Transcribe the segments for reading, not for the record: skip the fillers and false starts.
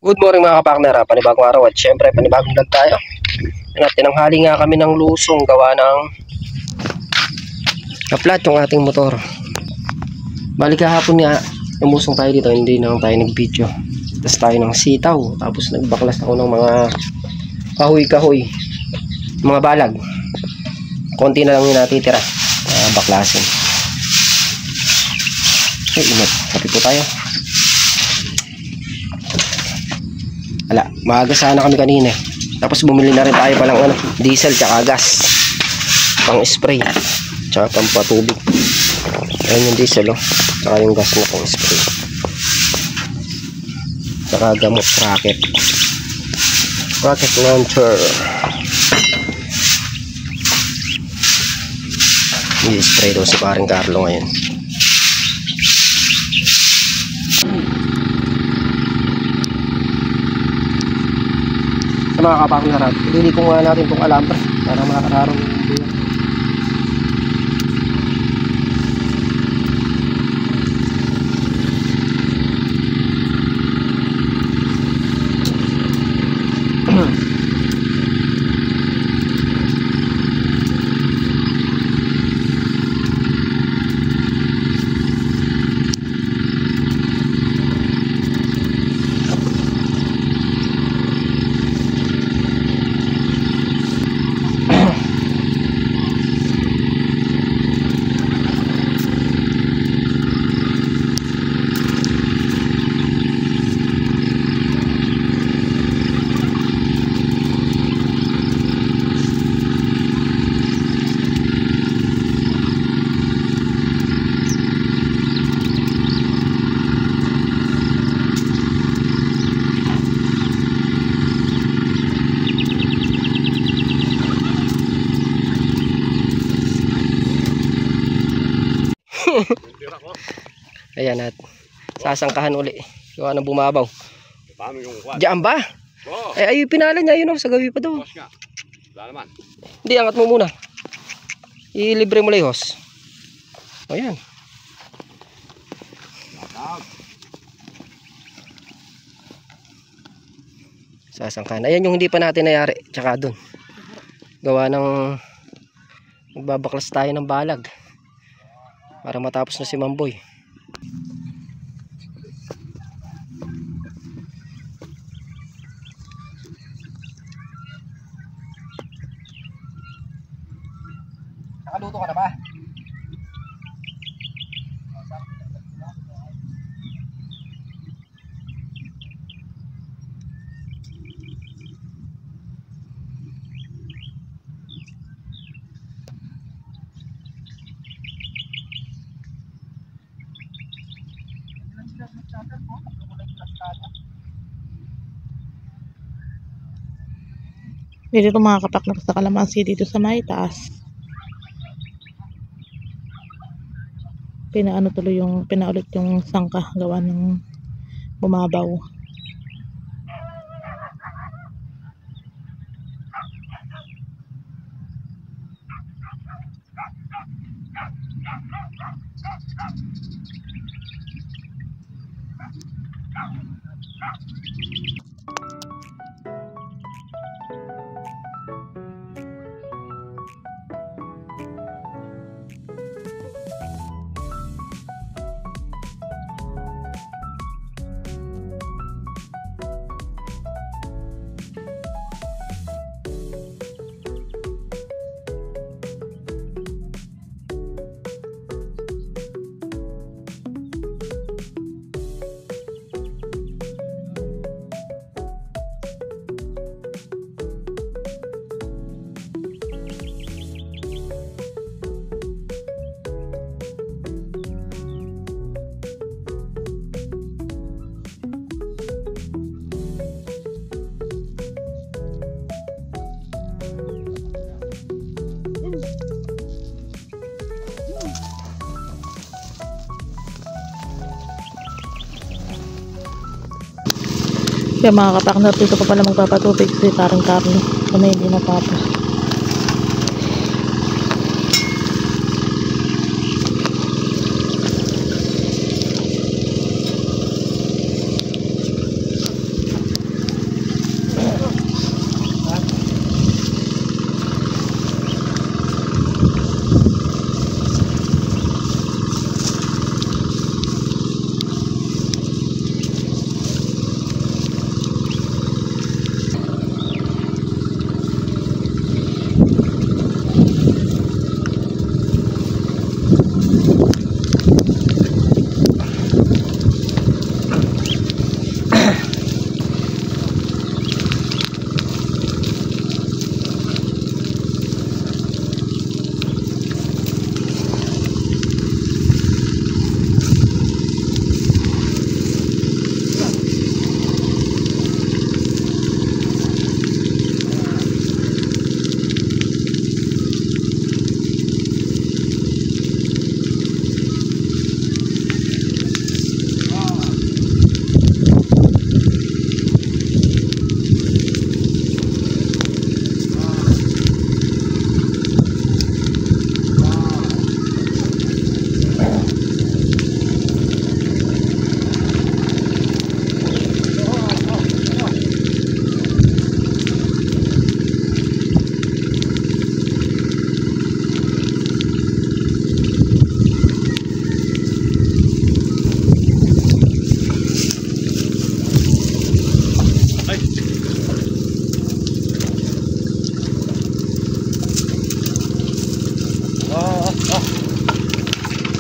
Good morning mga kapakner, panibagong araw at syempre panibagong vlog tayo. Tinanghali nga kami ng lusong gawa ng na-flat yung ating motor. Balik kahapon nga lumusong tayo dito, hindi naman tayo nag-video. Tapos tayo ng sitaw, tapos nagbaklas ako ng mga kahoy-kahoy, mga balag. Konti na lang yung natitira, baklasin. Okay, ingat, kapi po tayo. Ala, maaga sana kami kanina. Tapos bumili na rin tayo palang diesel tsaka gas. Pang spray. Tsaka pang patubig. Ayan yung diesel tsaka yung gas na pang spray. Tsaka gamot rocket. Rocket launcher. I-spray daw si paring Carlo ngayon. Sa mga kapaknaran, hindi ko nga natin itong alambre para makakararong ayan at sasangkahan uli gawa ng bumabaw. Diyan ba? Ay pinala niya yun sa gabi pa daw. Hindi, angat mo muna, ilibre mo lehos. Ayan, sasangkahan. Ayan yung hindi pa natin nayari. Tsaka dun gawa ng magbabaklas tayo ng balag para matapos na si Mamboy. Nakaluto ka na ba? Dito itong mga kapaknak sa kalamansi dito sa may taas. Pinaulit yung sangka gawa ng bumabaw. Kaya mga kapaknar, dito pa pala magpapatubig si Paring Carlo kung hindi natapos.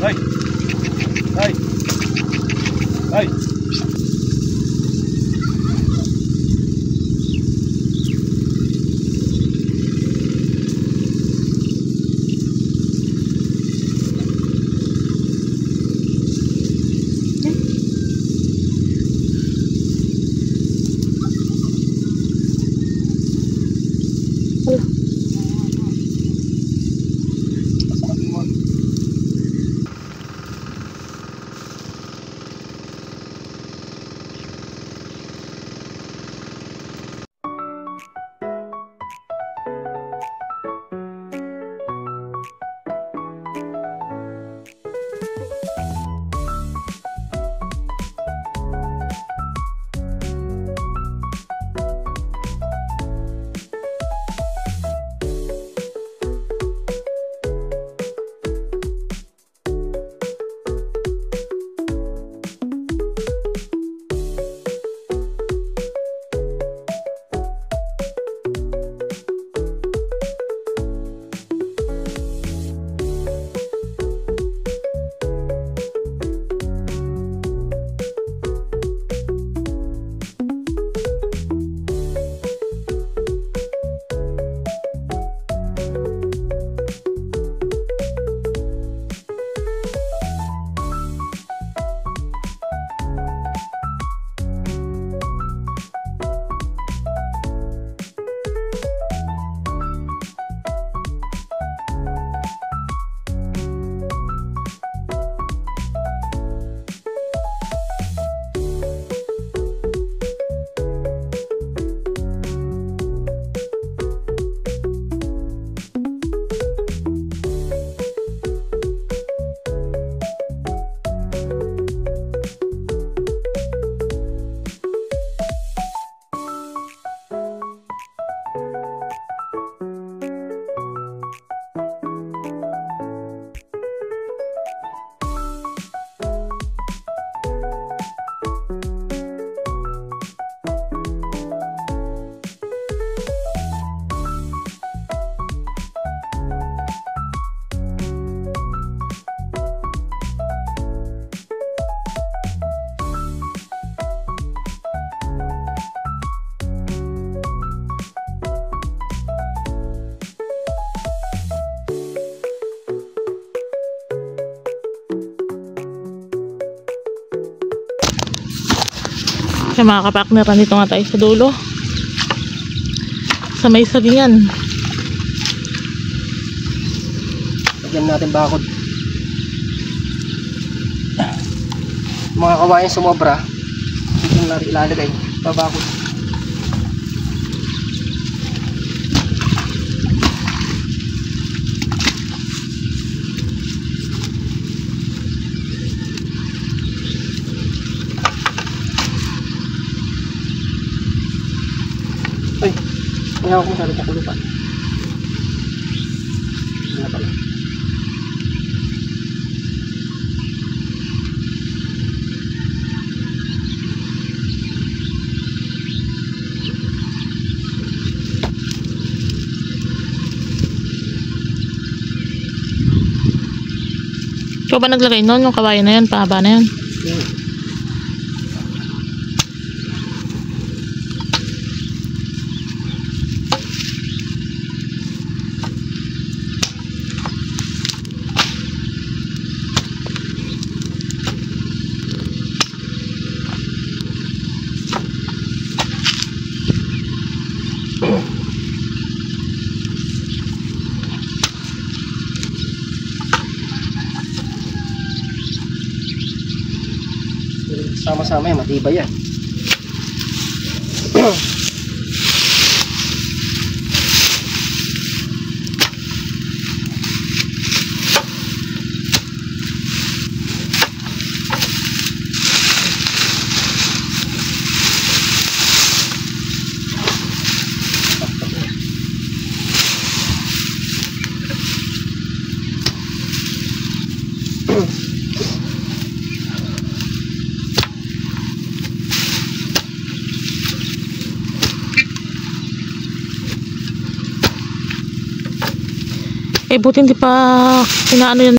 Ay! Ay! Ay! Kaya mga kapakner, nandito nga tayo sa dulo. Sa may sagingan. Lagyan natin bakod. Mga kawayan sumobra, dito natin ilalagay. Babakod. Ay, may hawak mo sa rin kakulupan. Wala pala. Ikaw ba naglagay nun? Yung kawayan na yan, pahaba na yan. Sama-sama yan, matibay yan. Eh, buti hindi pa inaano yan.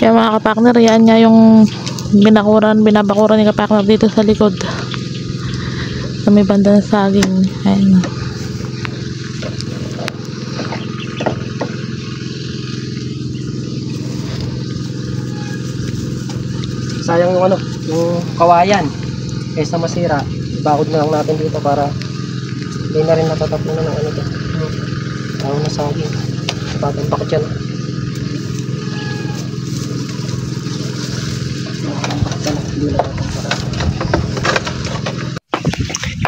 Yan mga kapakner, yan nga yung binabakuran ni kapakner dito sa likod. Sa may banda ng saging. Ayan. Sayang yung yung kawayan. Kaysa masira, bakod na lang natin dito para hindi na rin natatapunan ng to. Tawag na saging. Batang bakit yan.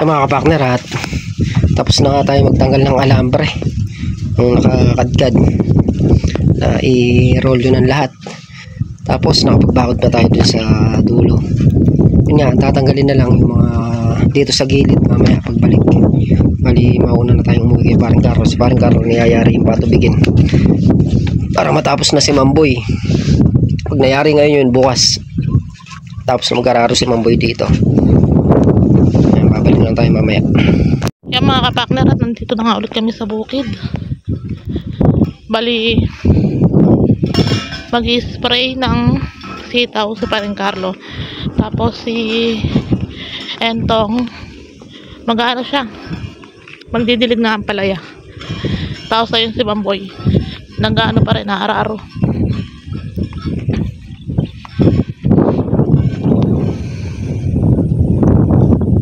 Mga kapakner, at tapos na nga tayo magtanggal ng alambre yung nakakadkad na i-roll yun ang lahat. Tapos nakapagbakod na tayo dun sa dulo. Yun nga, tatanggalin na lang yung mga dito sa gilid mamaya pagbalik. Bali mauna na tayong umuwi kay Paring Carlo. Si Paring Carlo niyayari yung patubigin para matapos na si Mamboy. Pag nayari ngayon yun, bukas tapos na mag-araro si Mamboy dito. Ayan, babalik lang tayo mamaya. Yan mga kapakner, at nandito na nga ulit kami sa bukid. Bali mag-spray ng sitaw si Paring Carlo. Tapos si Entong mag-ano siya, magdidilig na ang palaya. Tapos ayun si Mamboy nag-ano pa rin, naararo.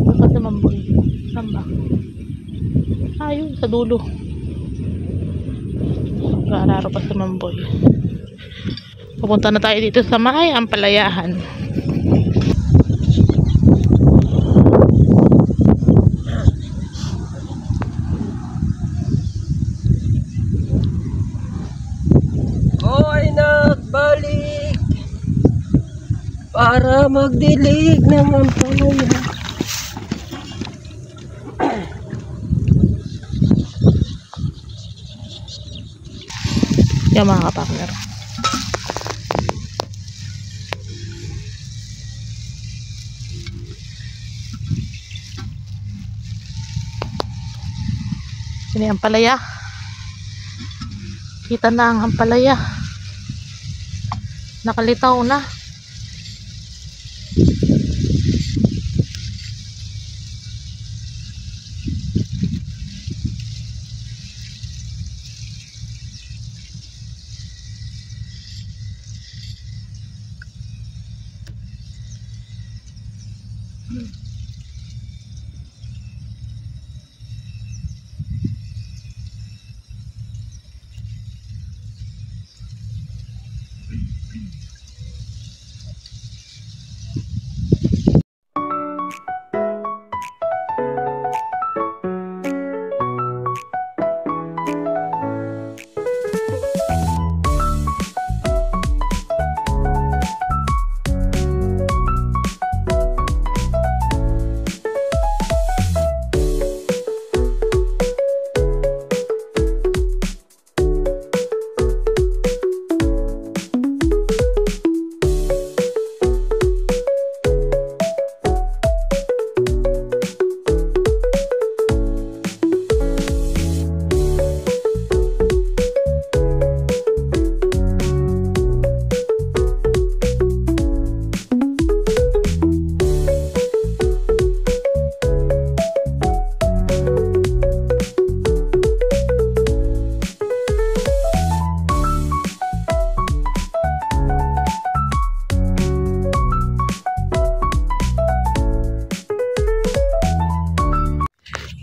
Baka si Mamboy samba ayun sa dulo, naararo pa si Mamboy. Pupunta na tayo dito sa may ampalayahan. Hoy, nagbalik para magdilig ng ampalaya. Yan mga kapakner. Ini ang ampalaya. Kita na ang ampalaya. Nakalitaw na.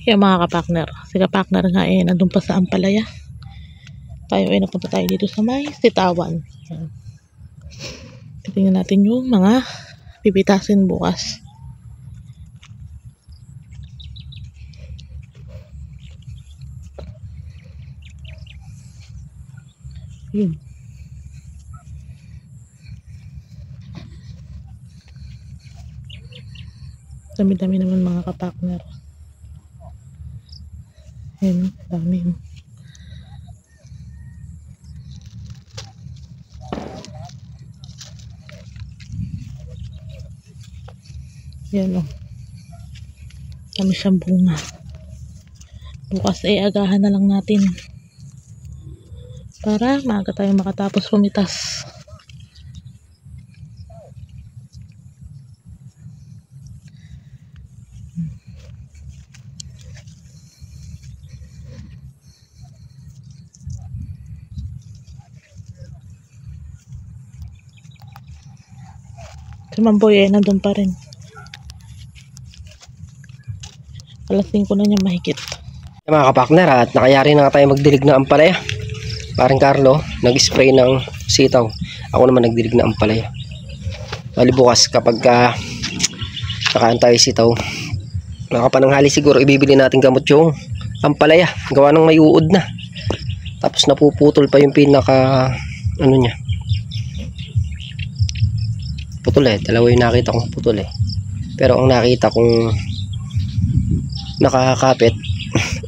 Yan mga kapakner. Si kapakner nga nandun pa sa ampalaya. Tayo napunta tayo dito sa may sitawan. Yan. Tingnan natin yung mga pipitasin bukas. Yun. Dami-dami naman mga kapakner. Ayan, dami. Ayan o. Dami siyang bunga. Bukas ay agahan na lang natin. Para maaga tayong makatapos pumitas. Si Mamboy eh, nandun pa rin. Alas 5 na niya mahigit. Mga kapartner, at nakayari na nga tayo magdilig ng ampalaya. Parang Carlo, nag-spray ng sitaw. Ako naman nagdilig ng ampalaya. Bali bukas kapag nakaan tayo sitaw, makapananghali siguro ibibili natin gamot yung ampalaya. Gawa ng may uod na. Tapos napuputol pa yung pinaka ano niya. Putol eh. Dalawa yung nakita kong putol eh. Pero ang nakita kong nakakapit,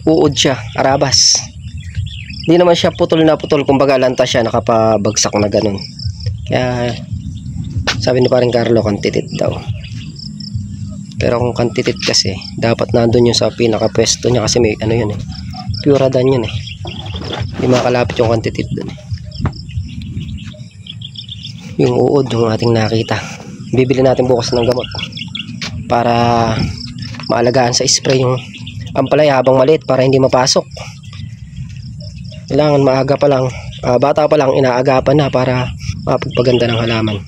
uod siya, arabas. Hindi naman siya putol na putol, kumbaga lanta siya, nakapabagsak na ganun. Kaya sabi ni parang Carlo, kantitit daw. Pero kung kantitit kasi, dapat nandun yung sa pinaka-pwesto niya kasi may ano yun eh. Puradan yun eh. Hindi makalapit yung kantitit dun eh. Yung uod yung ating nakita. Bibili natin bukas ng gamot para maalagaan sa spray yung ampalaya habang maliit para hindi mapasok. Kailangan maaga pa lang, bata pa lang inaagapan na para mapagpaganda ng halaman.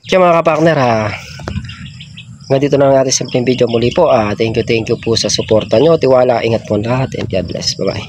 Kaya mga kapartner, hanggang dito na lang natin simpleng video muli po. Thank you po sa suporta nyo, tiwala, ingat po lahat, and God bless. Bye bye.